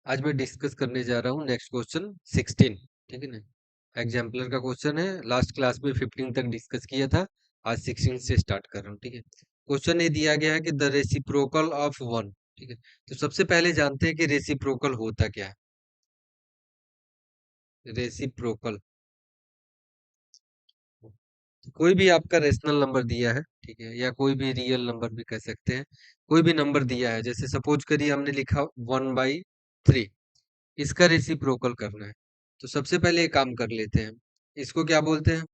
आज मैं डिस्कस करने जा रहा हूँ नेक्स्ट क्वेश्चन 16। ठीक है ना। एग्जाम्पलर का क्वेश्चन है। लास्ट क्लास में 15 तक डिस्कस किया था। आज 16 से स्टार्ट कर रहा हूँ। ठीक है। क्वेश्चन ये दिया गया है कि द रेसिप्रोकल ऑफ वन। ठीक है। तो सबसे पहले जानते हैं कि रेसिप्रोकल होता क्या है। रेसिप्रोकल कोई भी आपका रेशनल नंबर दिया है, ठीक है, या कोई भी रियल नंबर भी कह सकते हैं। कोई भी नंबर दिया है, जैसे सपोज करिए हमने लिखा 1/3, इसका रेसिप्रोकल करना है। तो सबसे पहले एक काम कर लेते हैं। इसको क्या बोलते हैं?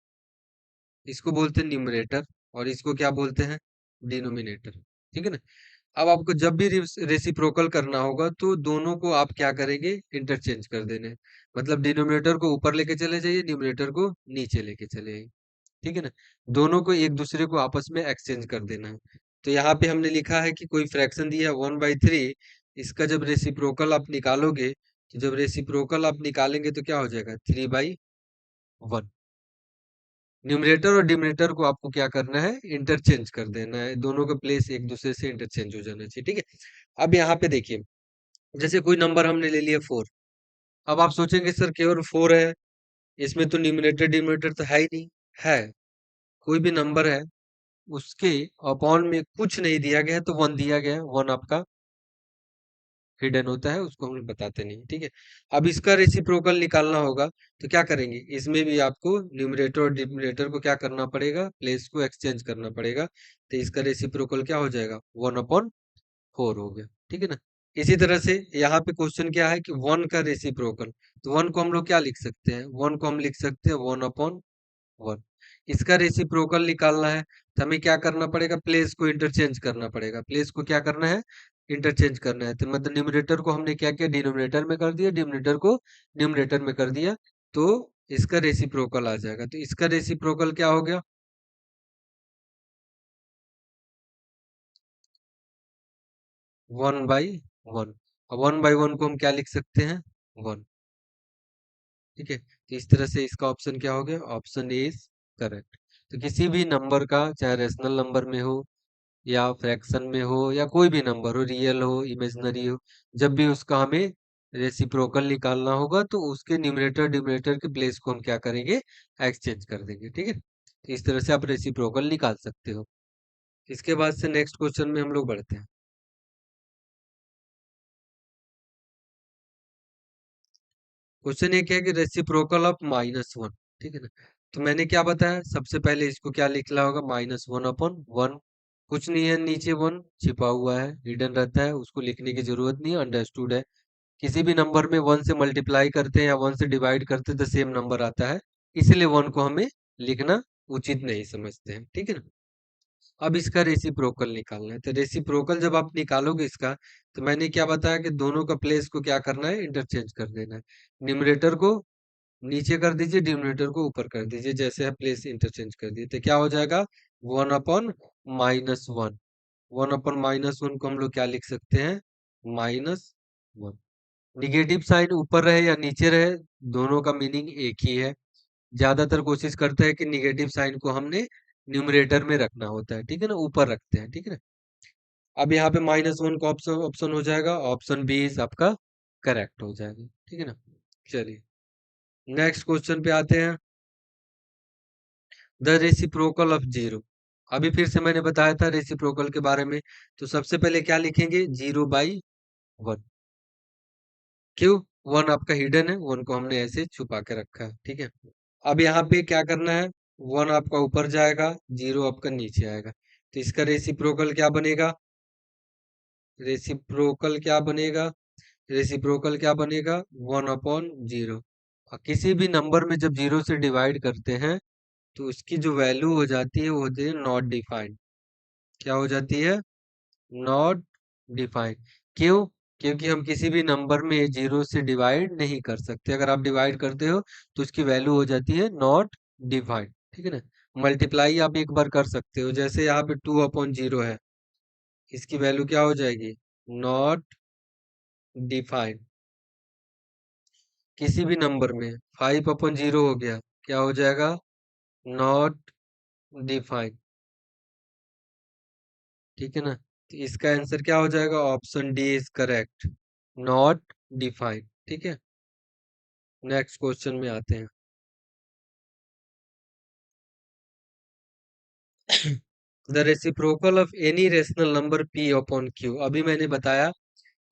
इसको बोलते हैं न्यूमरेटर, और इसको क्या बोलते हैं? डिनोमिनेटर। ठीक है ना। अब आपको जब भी रेसिप्रोकल करना होगा तो दोनों को आप क्या करेंगे? इंटरचेंज कर देने हैं। मतलब डिनोमिनेटर को ऊपर लेके चले जाइए, न्यूमरेटर को नीचे लेके चले आइए। ठीक है ना। दोनों को एक दूसरे को आपस में एक्सचेंज कर देना है। तो यहाँ पे हमने लिखा है कि कोई फ्रैक्शन दिया है 1/3, इसका जब रेसिप्रोकल आप निकालोगे, तो जब रेसिप्रोकल आप निकालेंगे तो क्या हो जाएगा? 3/1। न्यूमरेटर और डिनोमिनेटर को आपको क्या करना है? इंटरचेंज कर देना है। दोनों का प्लेस एक दूसरे से इंटरचेंज हो जाना चाहिए। ठीक है। अब यहाँ पे देखिए, जैसे कोई नंबर हमने ले लिया 4। अब आप सोचेंगे सर केवल 4 है, इसमें तो न्यूमरेटर डिनोमिनेटर तो है ही नहीं। है। कोई भी नंबर है, उसके अपॉन में कुछ नहीं दिया गया है तो 1 दिया गया है। 1 आपका हिडन होता है, उसको हम बताते नहीं। ठीक है। अब इसका रेसिप्रोकल निकालना होगा, तो क्या करेंगे? इसमें भी आपको न्यूमरेटर और डिनोमिनेटर को क्या करना पड़ेगा? प्लेस को एक्सचेंज करना पड़ेगा। तो इसका रेसिप्रोकल क्या हो जाएगा? 1/4 हो गया। ठीक है ना। इसी तरह से यहाँ पे क्वेश्चन क्या है कि 1 का रेसिप्रोकल, तो 1 को हम लोग क्या लिख सकते हैं? 1 को हम लिख सकते हैं 1/1। इसका रेसिप्रोकल निकालना है, तो हमें क्या करना पड़ेगा? प्लेस को इंटरचेंज करना पड़ेगा। प्लेस को क्या करना है? इंटरचेंज करना है। तो मतलब न्यूमरेटर को हमने क्या किया? डिनोमिनेटर में कर दिया, डिनोमिनेटर को न्यूमरेटर में कर दिया, तो इसका रेसिप्रोकल आ जाएगा। तो इसका रेसिप्रोकल क्या हो गया? 1/1। अब 1/1 को हम क्या लिख सकते हैं? 1। ठीक है। तो इस तरह से इसका ऑप्शन क्या हो गया? Option A is correct. तो किसी भी नंबर का, चाहे रेशनल नंबर में हो या फ्रैक्शन में हो या कोई भी नंबर हो, रियल हो इमेजिनरी हो, जब भी उसका हमें रेसिप्रोकल निकालना होगा तो उसके न्यूमरेटर डिनोमिनेटर के प्लेस को हम क्या करेंगे? एक्सचेंज कर देंगे। ठीक है। तो इस तरह से आप रेसिप्रोकल निकाल सकते हो। इसके बाद से नेक्स्ट क्वेश्चन में हम लोग बढ़ते हैं। क्वेश्चन ये क्या है कि रेसिप्रोकल ऑफ -1। ठीक है ना। तो मैंने क्या बताया? सबसे पहले इसको क्या लिखना होगा? -1/1। कुछ नहीं है, नीचे 1 छिपा हुआ है, हिडन रहता है, उसको लिखने की जरूरत नहीं है, अंडरस्टूड है। किसी भी नंबर में 1 से मल्टीप्लाई करते हैं या 1 से डिवाइड करते हैं तो सेम नंबर आता है, इसलिए 1 को हमें लिखना उचित नहीं समझते हैं। ठीक है ना। अब इसका रेसिप्रोकल निकालना है। तो रेसिप्रोकल जब आप निकालोगे इसका, तो मैंने क्या बताया कि दोनों का प्लेस को क्या करना है? इंटरचेंज कर देना है। न्यूमरेटर को नीचे कर दीजिए, डिनोमिनेटर को ऊपर कर दीजिए, जैसे है प्लेस इंटरचेंज कर दिए, तो क्या हो जाएगा? 1/-1। 1/-1 को हम लोग क्या लिख सकते हैं? -1। निगेटिव साइन ऊपर रहे या नीचे रहे, दोनों का मीनिंग एक ही है। ज्यादातर कोशिश करते हैं कि निगेटिव साइन को हमने न्यूमरेटर में रखना होता है। ठीक है ना, ऊपर रखते हैं। ठीक है ना। अब यहाँ पे -1 का ऑप्शन ऑप्शन हो जाएगा, ऑप्शन बी इज आपका करेक्ट हो जाएगा। ठीक है ना। चलिए नेक्स्ट क्वेश्चन पे आते हैं। The reciprocal of zero. अभी फिर से मैंने बताया था रेसिप्रोकल के बारे में। तो सबसे पहले क्या लिखेंगे? 0/1। क्यों? 1 आपका हिडन है, 1 को हमने ऐसे छुपा के रखा है। ठीक है। अब यहाँ पे क्या करना है? 1 आपका ऊपर जाएगा, 0 आपका नीचे आएगा। तो इसका रेसिप्रोकल क्या बनेगा? रेसिप्रोकल क्या बनेगा? रेसिप्रोकल क्या बनेगा? 1/0। और किसी भी नंबर में जब 0 से डिवाइड करते हैं तो उसकी जो वैल्यू हो जाती है वो होती है नॉट डिफाइंड। क्या हो जाती है? Not defined. क्यों? क्योंकि हम किसी भी नंबर में 0 से डिवाइड नहीं कर सकते। अगर आप डिवाइड करते हो तो उसकी वैल्यू हो जाती है नॉट डिफाइंड। ठीक है ना। मल्टीप्लाई आप एक बार कर सकते हो, जैसे यहाँ पे 2/0 है, इसकी वैल्यू क्या हो जाएगी? Not defined. किसी भी नंबर में 5/0 हो गया, क्या हो जाएगा? Not defined. ठीक है ना। तो इसका आंसर क्या हो जाएगा? Option D is correct, not define. ठीक है, नेक्स्ट क्वेश्चन में आते हैं। The reciprocal of any rational number p upon q। अभी मैंने बताया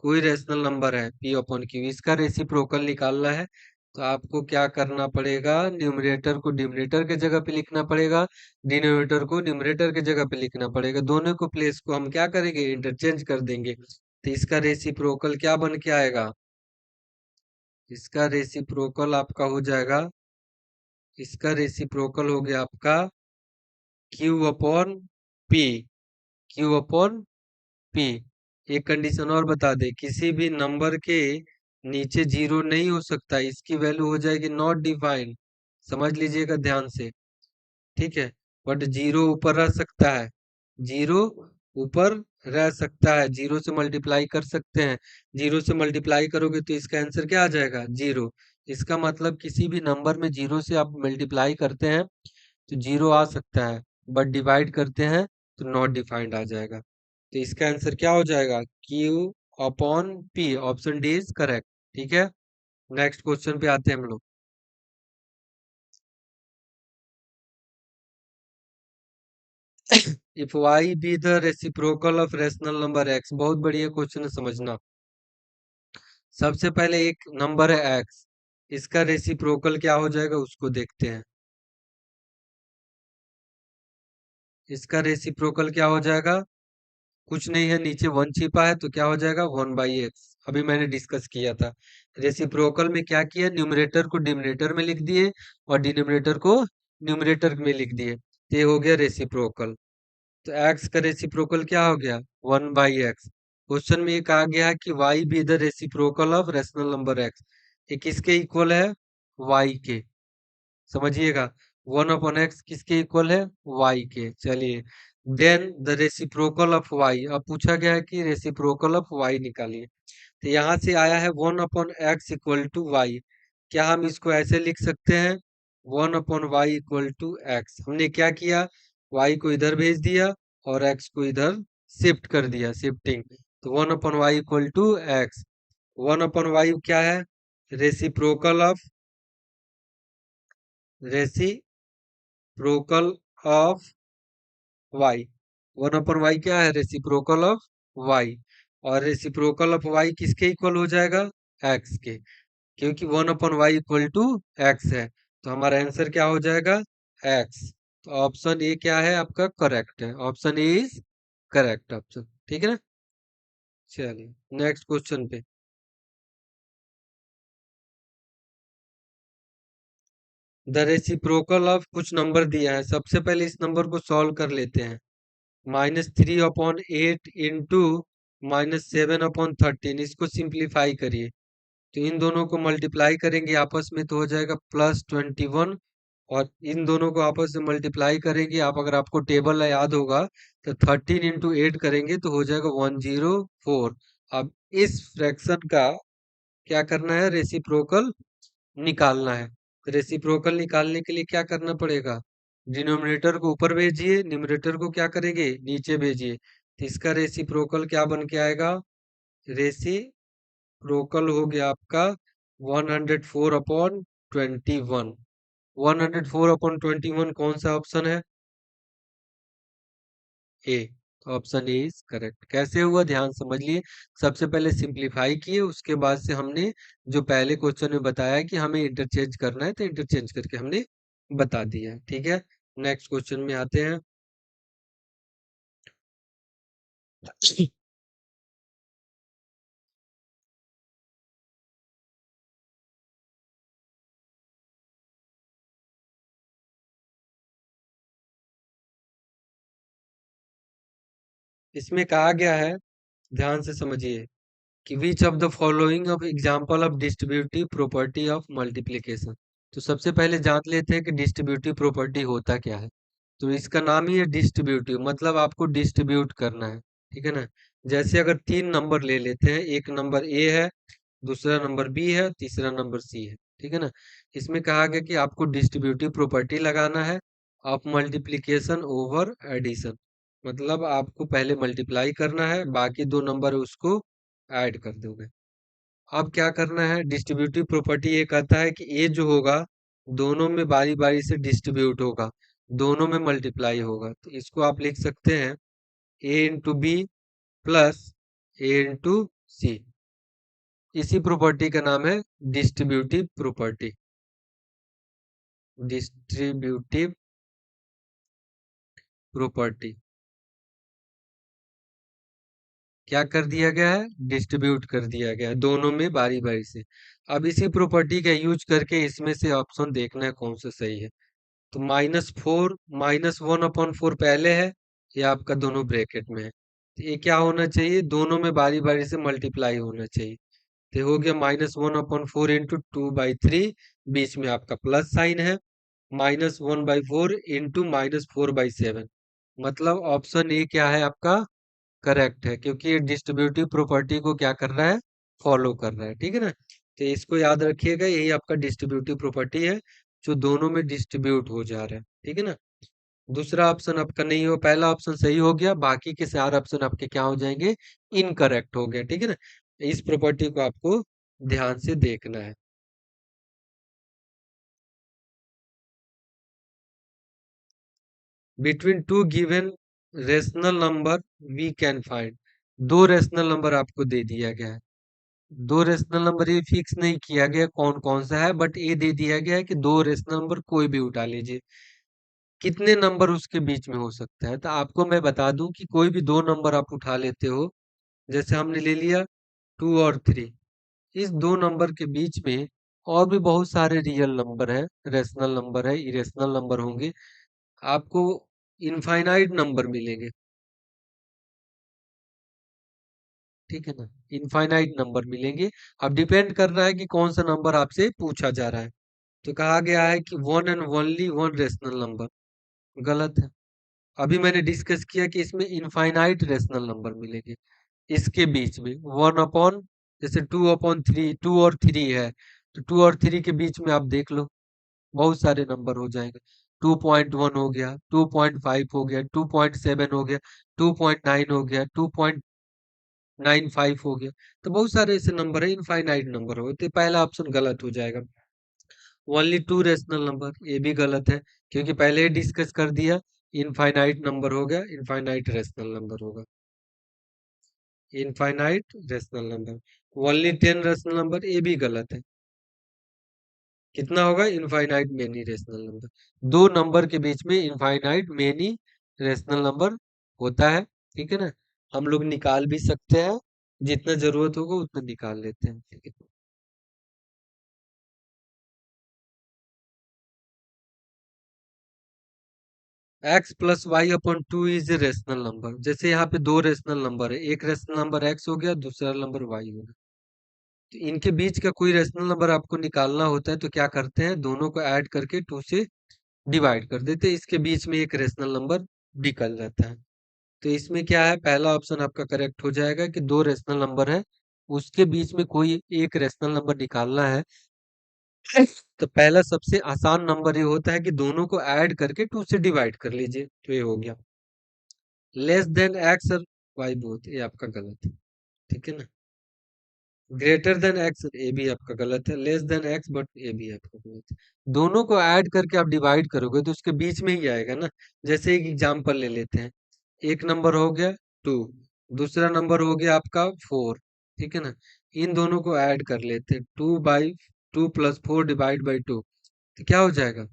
कोई रेशनल नंबर है p अपॉन q, इसका रेसिप्रोकल निकालना है तो आपको क्या करना पड़ेगा, न्यूमरेटर को डिनोमिनेटर के जगह पे लिखना पड़ेगा, डिनोमिनेटर को न्यूमरेटर के जगह पे लिखना पड़ेगा, दोनों को प्लेस को हम क्या करेंगे, इंटरचेंज कर देंगे। तो इसका रेसिप्रोकल क्या बन के आएगा, इसका रेसिप्रोकल आपका हो जाएगा, इसका रेसिप्रोकल हो गया आपका q upon p, q upon p। एक कंडीशन और बता दे, किसी भी नंबर के नीचे जीरो नहीं हो सकता, इसकी वैल्यू हो जाएगी नॉट डिफाइंड। समझ लीजिएगा ध्यान से, ठीक है। बट जीरो ऊपर रह सकता है, जीरो ऊपर रह सकता है, जीरो से मल्टीप्लाई कर सकते हैं। जीरो से मल्टीप्लाई करोगे तो इसका आंसर क्या आ जाएगा, जीरो। इसका मतलब किसी भी नंबर में जीरो से आप मल्टीप्लाई करते हैं तो जीरो आ सकता है, बट डिवाइड करते हैं तो नॉट डिफाइंड आ जाएगा। तो इसका आंसर क्या हो जाएगा, Q upon P. Option D is correct. ठीक है, नेक्स्ट क्वेश्चन पे आते हैं हम लोग। If y be the reciprocal of rational number x, बहुत बढ़िया क्वेश्चन है, समझना। सबसे पहले एक नंबर है x, इसका रेसिप्रोकल क्या हो जाएगा उसको देखते हैं। इसका रेसिप्रोकल क्या हो जाएगा, कुछ नहीं है, नीचे वन छिपा है तो क्या हो जाएगा, 1/x। अभी मैंने डिस्कस किया था। रेसिप्रोकल में क्या किया, न्यूमरेटर को डिनोमिनेटर में लिख दिए और डिनोमिनेटर को न्यूमरेटर में लिख दिए, तो ये हो गया रेसिप्रोकल। तो x का रेसिप्रोकल क्या हो गया, 1/x। क्वेश्चन में ये कहा गया है कि y be the reciprocal of rational number x, ये किसके इक्वल है, y के। समझिएगा, 1/x किसके इक्वल है, y के। चलिए, then the reciprocal of y, अब पूछा गया है कि रेसिप्रोकल ऑफ y निकालिए। तो यहाँ से आया है 1/x इक्वल टू वाई। क्या हम इसको ऐसे लिख सकते हैं, 1/y इक्वल टू एक्स। हमने क्या किया, y को इधर भेज दिया और x को इधर शिफ्ट कर दिया, शिफ्टिंग। तो 1/y equal to x. 1/y क्या है, reciprocal of, reciprocal of y। 1/y क्या है, रेसिप्रोकल ऑफ y। और रेसिप्रोकल ऑफ y किसके इक्वल हो जाएगा, x के, क्योंकि 1/y इक्वल टू एक्स है। तो हमारा आंसर क्या हो जाएगा, एक्स। तो ऑप्शन ए क्या है आपका, करेक्ट है। Option A is correct option. ठीक है ना, चलिए नेक्स्ट क्वेश्चन पे। द रेसिप्रोकल ऑफ कुछ नंबर दिया है, सबसे पहले इस नंबर को सॉल्व कर लेते हैं। -3/8 इंटू -7/13, इसको सिंप्लीफाई करिए। तो इन दोनों को मल्टीप्लाई करेंगे आपस में तो हो जाएगा +21, और इन दोनों को आपस में मल्टीप्लाई करेंगे, आप अगर आपको टेबल याद होगा तो 13 × 8 करेंगे तो हो जाएगा 104। अब इस फ्रैक्शन का क्या करना है, रेसिप्रोकल निकालना है। रेसिप्रोकल निकालने के लिए क्या करना पड़ेगा, डिनोमिनेटर को ऊपर भेजिए, न्यूमरेटर को क्या करेंगे, नीचे भेजिए। तो इसका रेसिप्रोकल क्या बन के आएगा, रेसिप्रोकल हो गया आपका 104/21। 104/21 कौन सा ऑप्शन है, ए। तो ऑप्शन ए इज करेक्ट। कैसे हुआ ध्यान समझिए, सबसे पहले सिंप्लीफाई किए, उसके बाद से हमने जो पहले क्वेश्चन में बताया कि हमें इंटरचेंज करना है तो इंटरचेंज करके हमने बता दिया। ठीक है, नेक्स्ट क्वेश्चन में आते हैं। इसमें कहा गया है, ध्यान से समझिए, कि which of the following of example of distributive property of multiplication. तो सबसे पहले जांच लेते हैं कि डिस्ट्रीब्यूटिव प्रॉपर्टी होता क्या है। तो इसका नाम ही है डिस्ट्रीब्यूटिव, मतलब आपको डिस्ट्रीब्यूट करना है। ठीक है ना, जैसे अगर तीन नंबर ले लेते हैं, एक नंबर ए है, दूसरा नंबर बी है, तीसरा नंबर सी है। ठीक है ना, इसमें कहा गया कि आपको डिस्ट्रीब्यूटिव प्रॉपर्टी लगाना है ऑफ मल्टीप्लिकेशन ओवर एडिशन। मतलब आपको पहले मल्टीप्लाई करना है, बाकी दो नंबर है उसको ऐड कर दोगे। अब क्या करना है, डिस्ट्रीब्यूटिव प्रॉपर्टी ये कहता है कि ए जो होगा दोनों में बारी बारी से डिस्ट्रीब्यूट होगा, दोनों में मल्टीप्लाई होगा। तो इसको आप लिख सकते हैं ए इंटू बी प्लस ए इंटू सी। इसी प्रॉपर्टी का नाम है डिस्ट्रीब्यूटिव प्रॉपर्टी। डिस्ट्रीब्यूटिव प्रॉपर्टी क्या कर दिया गया है, डिस्ट्रीब्यूट कर दिया गया है दोनों में बारी बारी से। अब इसी प्रॉपर्टी का यूज करके इसमें से ऑप्शन देखना है कौन सा सही है। तो -4 -1/4 पहले है, ये आपका दोनों ब्रैकेट में है। तो ये क्या होना चाहिए, दोनों में बारी बारी से मल्टीप्लाई होना चाहिए। तो हो गया -1/4 इंटू 2/3, बीच में आपका प्लस साइन है, -1/4 इंटू -4/7। मतलब ऑप्शन ए क्या है आपका, करेक्ट है, क्योंकि ये डिस्ट्रीब्यूटिव प्रॉपर्टी को क्या कर रहा है, फॉलो कर रहा है। ठीक है ना, तो इसको याद रखिएगा, यही आपका डिस्ट्रीब्यूटिव प्रॉपर्टी है जो दोनों में डिस्ट्रीब्यूट हो जा रहा है। ठीक है ना, दूसरा ऑप्शन आपका नहीं हो, पहला ऑप्शन सही हो गया, बाकी के चार ऑप्शन आपके क्या हो जाएंगे, इनकरेक्ट हो गया। ठीक है ना, इस प्रॉपर्टी को आपको ध्यान से देखना है। Between two given rational number we can find, दो रेशनल नंबर आपको दे दिया गया है। दो रेशनल नंबर ये फिक्स नहीं किया गया कौन कौन सा है, बट ये दे दिया गया है कि दो रेशनल नंबर कोई भी उठा लीजिए, कितने नंबर उसके बीच में हो सकता है। तो आपको मैं बता दूं कि कोई भी दो नंबर आप उठा लेते हो, जैसे हमने ले लिया 2 और 3, इस दो नंबर के बीच में और भी बहुत सारे रियल नंबर है, रेशनल नंबर है, इरेशनल नंबर होंगे, आपको इनफाइनाइट नंबर मिलेंगे। ठीक है ना, इनफाइनाइट नंबर मिलेंगे। अब डिपेंड कर रहा है कि कौन सा नंबर आपसे पूछा जा रहा है। तो कहा गया है कि one and only one rational number, गलत है। अभी मैंने डिस्कस किया कि इसमें इनफाइनाइट रेशनल नंबर मिलेंगे, इसके बीच में 1/, जैसे 2/3, 2 और 3 है, तो 2 और 3 के बीच में आप देख लो बहुत सारे नंबर हो जाएंगे। 2.1 हो गया, 2.5 हो गया, 2.7 हो गया, 2.9 हो गया, 2.95 हो गया। तो बहुत सारे ऐसे नंबर है, इनफाइनाइट नंबर हो, तो पहला ऑप्शन गलत हो जाएगा। ओनली टू रेशनल नंबर, ये भी गलत है, क्योंकि पहले ही डिस्कस कर दिया, इनफाइनाइट नंबर हो गया, इनफाइनाइट रेशनल नंबर होगा, infinite rational number. Only 10 rational number, ये भी गलत है। कितना होगा, इनफाइनाइट मेनी रेशनल नंबर। दो नंबर के बीच में इनफाइनाइट मेनी रेशनल नंबर होता है। ठीक है ना, हम लोग निकाल भी सकते हैं, जितना जरूरत होगा उतना निकाल लेते हैं। ठीक है, X plus Y upon two is a rational number. जैसे यहाँ पे दो रेशनल नंबर है, एक रेशनल नंबर एक्स हो गया, दूसरा नंबर वाई हो गया। तो इनके बीच का कोई रेशनल नंबर आपको निकालना होता है, तो क्या करते हैं, दोनों को ऐड करके टू से डिवाइड कर देते हैं, इसके बीच में एक रेशनल नंबर निकल जाता है। तो इसमें क्या है, पहला ऑप्शन आपका करेक्ट हो जाएगा कि दो रेशनल नंबर है, उसके बीच में कोई एक रेशनल नंबर निकालना है। तो पहला सबसे आसान नंबर ये होता है कि दोनों को ऐड करके टू से डिवाइड कर लीजिए, तो ये हो गया। लेस देन एक्स और वाई बोथ, ये आपका गलत है। ठीक है ना, ग्रेटर देन एक्स, ये भी आपका गलत है। लेस देन एक्स, बट ये भी आपका गलत है। दोनों को ऐड करके आप डिवाइड करोगे तो उसके बीच में ही आएगा ना। जैसे एक एग्जांपल ले लेते हैं, एक नंबर हो गया 2, दूसरा नंबर हो गया आपका 4। ठीक है ना, इन दोनों को ऐड कर लेते हैं, 2 प्लस 4 डिवाइड बाई 2, तो क्या हो जाएगा,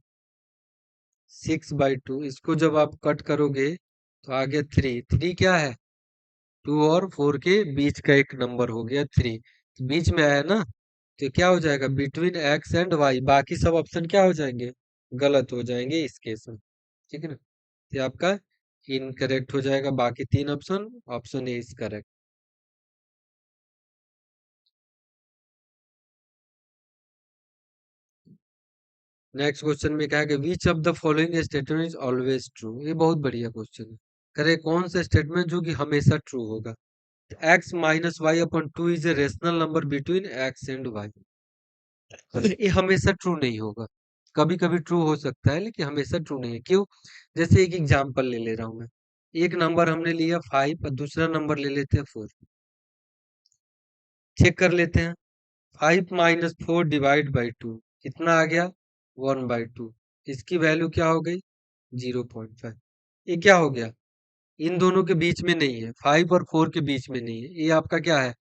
6/2। इसको जब आप कट करोगे तो आ गया 3। 3 क्या है, 2 और 4 के बीच का एक नंबर हो गया 3, बीच में आया ना। तो क्या हो जाएगा, बिटवीन एक्स एंड वाई, बाकी सब ऑप्शन क्या हो जाएंगे, गलत हो जाएंगे इस केस में। ठीक है ना, तो आपका इनकरेक्ट हो जाएगा, बाकी तीन option, option A is correct. Next question में क्या है कि which of the following statement is always true. ये बहुत बढ़िया क्वेश्चन है। करे कौन सा स्टेटमेंट जो कि हमेशा ट्रू होगा। X minus Y upon two is a rational number between X and Y, ये हमेशा ट्रू नहीं होगा, कभी कभी ट्रू हो सकता है लेकिन हमेशा ट्रू नहीं है। क्यों, जैसे एक एग्जांपल ले ले रहा हूं मैं, एक नंबर हमने लिया 5 और दूसरा नंबर ले लेते हैं 4, चेक कर लेते हैं। 5 - 4 डिवाइड बाई 2 कितना आ गया 1/2। इसकी वैल्यू क्या हो गई 0.5। ये क्या हो गया इन दोनों के बीच में नहीं है 5 और 4 के बीच में नहीं है ये आपका क्या है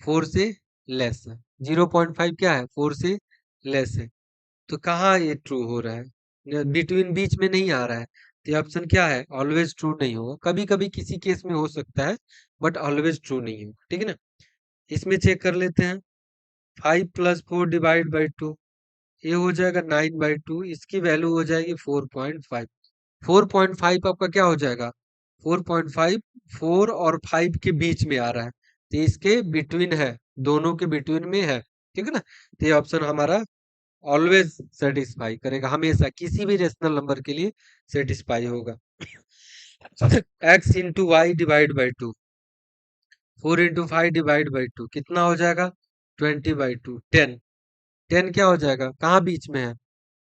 4 से लेस है 0.5 क्या है 4 से लेस है। तो कहाँ ये ट्रू हो रहा है बिटवीन बीच में नहीं आ रहा है तो ऑप्शन क्या है ऑलवेज ट्रू नहीं होगा कभी कभी किसी केस में हो सकता है बट ऑलवेज ट्रू नहीं होगा ठीक है ना। इसमें चेक कर लेते हैं 5 + 4 डिवाइड बाई 2 ये हो जाएगा 9/2 इसकी वैल्यू हो जाएगी 4.5। 4.5 आपका क्या हो जाएगा 4.5 4 और 5 के बीच में आ रहा है तो इसके बिटवीन है दोनों के बिटवीन में है ठीक है ना। तो ये ऑप्शन हमारा ऑलवेज सेटिस्फाई करेगा हमेशा किसी भी रेशनल नंबर के लिए सेटिस्फाई होगा। x × y/2 4 × 5/2 कितना हो जाएगा 20/2 10। 10 क्या हो जाएगा कहाँ बीच में है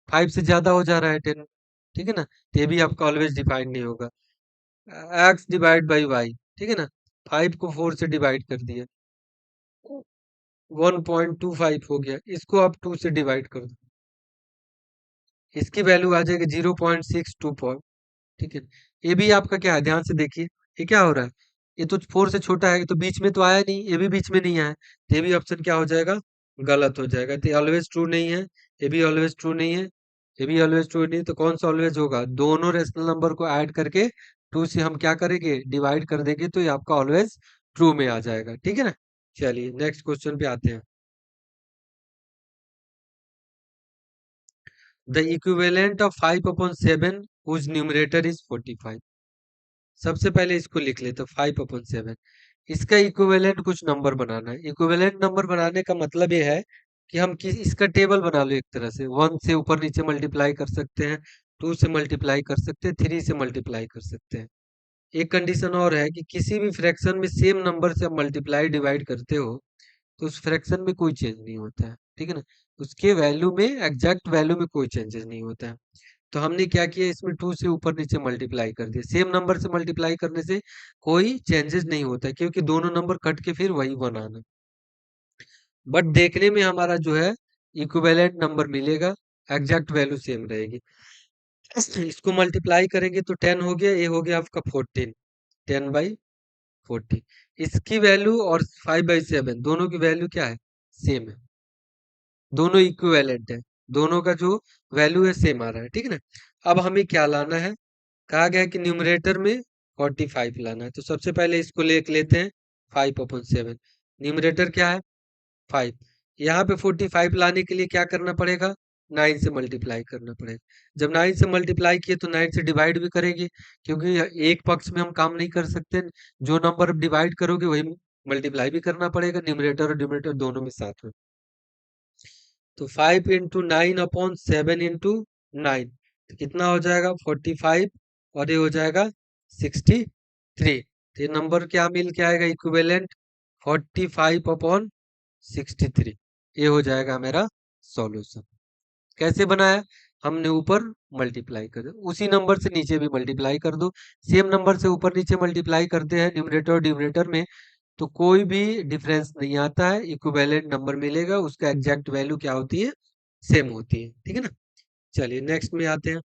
5 से ज्यादा हो जा रहा है 10 ठीक है ना तो ये भी आपका ऑलवेज डिफाइन नहीं होगा। x/y ठीक है ना 5 को 4 से डिवाइड कर दिया 1.25 हो गया इसको आप 2 से डिवाइड कर दो इसकी वैल्यू आ जाएगी 0.62 ठीक है। ये भी आपका क्या है ध्यान से देखिए ये क्या हो रहा है ये तो 4 से छोटा है ये तो बीच में तो आया नहीं ये भी बीच में नहीं आया तो ये भी ऑप्शन क्या हो जाएगा गलत हो जाएगा तो ऑलवेज ट्रू नहीं है ये भी ऑलवेज ट्रू नहीं है ये भी ऑलवेज ट्रू नहीं है तो कौन सा ऑलवेज होगा दोनों रेशनल नंबर को ऐड करके 2 से हम क्या करेंगे डिवाइड कर देंगे तो ये आपका ऑलवेज ट्रू में आ जाएगा ठीक है ना। चलिए नेक्स्ट क्वेश्चन पे आते हैं। The equivalent of 5/7 whose numerator is 45। सबसे पहले इसको लिख लेते 5/7 इसका इक्विवेलेंट कुछ नंबर बनाना है इक्विवेलेंट नंबर बनाने का मतलब ये है कि हम किस इसका टेबल बना लो एक तरह से 1 से ऊपर नीचे मल्टीप्लाई कर सकते हैं 2 से मल्टीप्लाई कर सकते हैं 3 से मल्टीप्लाई कर सकते हैं। एक कंडीशन और है कि किसी भी फ्रैक्शन में सेम नंबर से आप मल्टीप्लाई डिवाइड करते हो तो उस फ्रैक्शन में कोई चेंज नहीं होता है ठीक है ना उसके वैल्यू में एग्जैक्ट वैल्यू में कोई चेंजेस नहीं होता है। तो हमने क्या किया इसमें 2 से ऊपर नीचे मल्टीप्लाई कर दिया सेम नंबर से मल्टीप्लाई करने से कोई चेंजेस नहीं होता है क्योंकि दोनों नंबर कट के फिर वही वन आना बट देखने में हमारा जो है इक्विवेलेंट नंबर मिलेगा एग्जैक्ट वैल्यू सेम रहेगी। इसको मल्टीप्लाई करेंगे तो 10 हो गया ये हो गया आपका 14 10/40 इसकी वैल्यू और 5/7 दोनों की वैल्यू क्या है सेम है दोनों इक्विवेलेंट है दोनों का जो वैल्यू है सेम आ रहा है ठीक है ना। अब हमें क्या लाना है कहा गया है कि न्यूमरेटर में 45 लाना है तो सबसे पहले इसको लेते हैं 5/7 न्यूमरेटर क्या है 5 यहाँ पे 45 लाने के लिए क्या करना पड़ेगा 9 से मल्टीप्लाई करना पड़ेगा जब 9 से मल्टीप्लाई किए तो 9 से डिवाइड भी करेंगे क्योंकि एक पक्ष में हम काम नहीं कर सकते जो नंबर डिवाइड करोगे वही मल्टीप्लाई भी करना पड़ेगा न्यूमरेटर और डिनोमिनेटर दोनों में साथ में। तो 5 × 9/7 तो कितना हो जाएगा 45 और ये हो जाएगा 63 तो ये नंबर क्या मिल के आएगा इक्विवेलेंट 45/63 ये हो जाएगा मेरा सॉल्यूशन। कैसे बनाया हमने ऊपर मल्टीप्लाई कर दो उसी नंबर से नीचे भी मल्टीप्लाई कर दो सेम नंबर से ऊपर नीचे मल्टीप्लाई करते हैं न्यूमरेटर और डिनोमिनेटर में तो कोई भी डिफरेंस नहीं आता है इक्विवेलेंट नंबर मिलेगा उसका एग्जैक्ट वैल्यू क्या होती है सेम होती है ठीक है ना। चलिए नेक्स्ट में आते हैं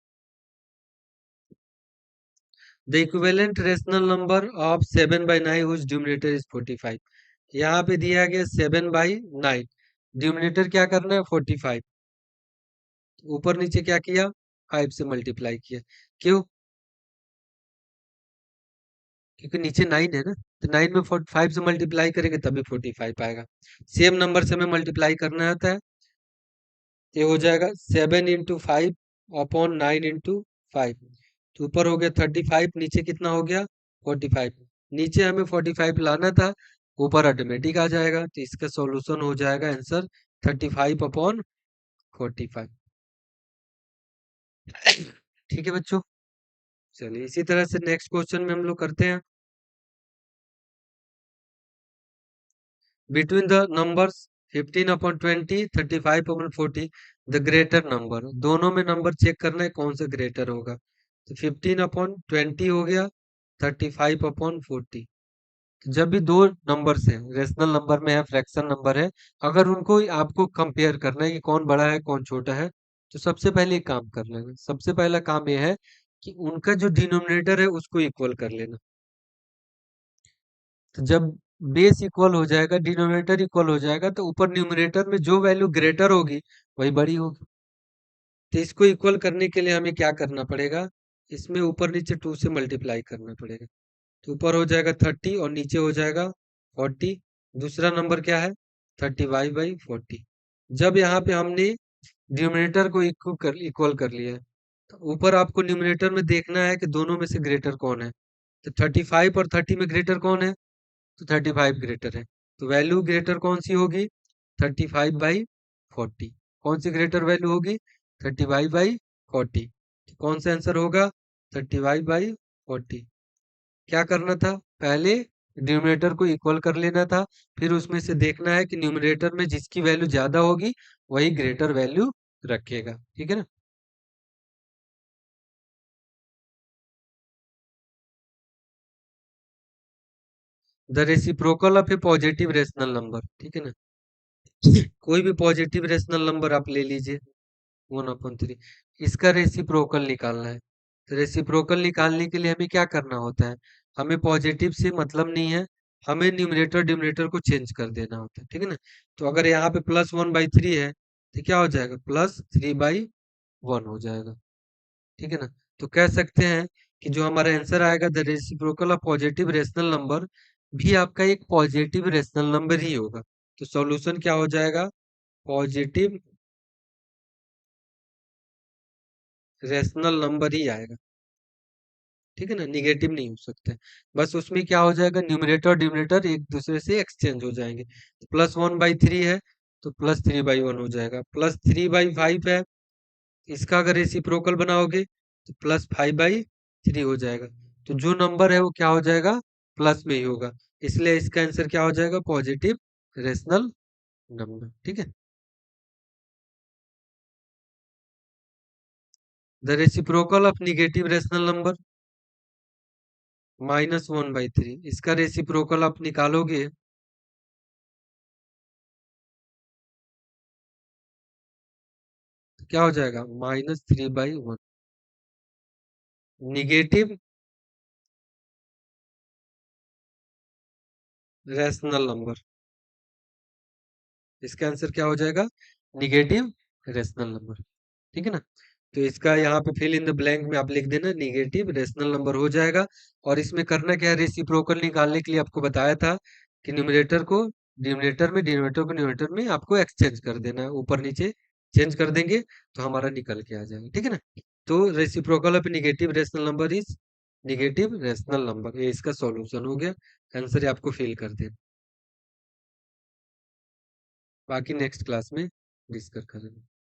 the equivalent rational number of 7/9 whose denominator is 45। यहाँ पे दिया गया 7/9 डिनोमिनेटर क्या करना है 45 ऊपर नीचे क्या किया 5 से मल्टीप्लाई किया क्यों क्योंकि नीचे 9 है ना तो 9 में 5 से मल्टीप्लाई करेंगे तभी 45 आएगा सेम नंबर से हमें मल्टीप्लाई करना आता है ये हो जाएगा 7 × 5/9 × 5 तो ऊपर हो गया 35 नीचे कितना हो गया 45 नीचे हमें 45 लाना था ऊपर ऑटोमेटिक आ जाएगा तो इसका सॉल्यूशन हो जाएगा आंसर 35/45। ठीक है बच्चों चलिए इसी तरह से नेक्स्ट क्वेश्चन में हम लोग करते हैं between the numbers 15/20 35/40 the greater number दोनों में नंबर चेक करना है कौन सा ग्रेटर होगा तो 15/20 हो गया 35/40 तो जब भी दो नंबर्स है, रेशनल नंबर में है, फ्रैक्शन नंबर है, अगर उनको आपको कंपेयर करना है कि कौन बड़ा है कौन छोटा है, तो सबसे पहले एक काम कर लेना। सबसे पहला काम यह है कि उनका जो डिनोमिनेटर है उसको इक्वल कर लेना। तो जब बेस इक्वल हो जाएगा, डिनोमिनेटर इक्वल हो जाएगा, तो ऊपर न्यूमरेटर में जो वैल्यू ग्रेटर होगी वही बड़ी होगी। तो इसको इक्वल करने के लिए हमें क्या करना पड़ेगा, इसमें ऊपर नीचे 2 से मल्टीप्लाई करना पड़ेगा। तो ऊपर हो जाएगा 30 और नीचे हो जाएगा 40। दूसरा नंबर क्या है, 35/40। जब यहाँ पे हमने न्यूमरेटर को इक्वल कर लिया है, तो ऊपर आपको न्यूमरेटर में देखना है कि दोनों में से ग्रेटर कौन है। तो 35 और 30 में ग्रेटर कौन है, तो 35 ग्रेटर है। तो वैल्यू ग्रेटर कौन सी होगी, 35/40। कौन सी ग्रेटर वैल्यू होगी, 35/40। कौन सा आंसर होगा, 35/40। क्या करना था, पहले न्यूमरेटर को इक्वल कर लेना था, फिर उसमें से देखना है कि न्यूमरेटर में जिसकी वैल्यू ज्यादा होगी वही ग्रेटर वैल्यू रखेगा। ठीक है ना। The reciprocal of A positive rational number, ठीक है ना। कोई भी पॉजिटिव रेशनल नंबर आप ले लीजिए, 1/3। इसका रेसिप्रोकल निकालना है। तो रेसिप्रोकल निकालने के लिए हमें क्या करना होता है, हमें पॉजिटिव से मतलब नहीं है, हमें न्यूमरेटर डिनोमिनेटर को चेंज कर देना होता है। ठीक है ना। तो अगर यहाँ पे +1/3 है, तो क्या हो जाएगा, +3/1 हो जाएगा। ठीक है ना। तो कह सकते हैं कि जो हमारा आंसर आएगा, the reciprocal of positive rational number, भी आपका एक पॉजिटिव रेशनल नंबर ही होगा। तो सॉल्यूशन क्या हो जाएगा, पॉजिटिव रेशनल नंबर ही आएगा। ठीक है ना, निगेटिव नहीं हो सकते। बस उसमें क्या हो जाएगा, न्यूमरेटर और डिनोमिनेटर एक दूसरे से एक्सचेंज हो जाएंगे। तो +1/3 है, तो +3/1 हो जाएगा। +3/5 है, इसका अगर रेसिप्रोकल बनाओगे तो +5/3 हो जाएगा। तो जो नंबर है वो क्या हो जाएगा, प्लस में ही होगा। इसलिए इसका आंसर क्या हो जाएगा, पॉजिटिव रेशनल नंबर। ठीक है। The reciprocal of negative rational number, -1/3। इसका रेसिप्रोकल आप निकालोगे तो क्या हो जाएगा, -3/1। निगेटिव रेशनल नंबर, इसका आंसर क्या हो जाएगा, निगेटिव रेशनल नंबर। ठीक है ना। तो इसका यहाँ पे फिल इन द ब्लैंक में आप लिख देना, निगेटिव रेशनल नंबर हो जाएगा। और इसमें करना क्या है, रेसिप्रोकल निकालने के लिए आपको बताया था कि न्यूमरेटर को डिनोमिनेटर में, डिनोमिनेटर को न्यूमरेटर में आपको एक्सचेंज कर देना है, ऊपर नीचे चेंज कर देंगे तो हमारा निकल के आ जाएगा। ठीक है ना। तो reciprocal of negative rational number is negative rational number, ये इसका सॉल्यूशन हो गया। आंसर ये आपको फिल कर देना, बाकी नेक्स्ट क्लास में डिस्कस करेंगे।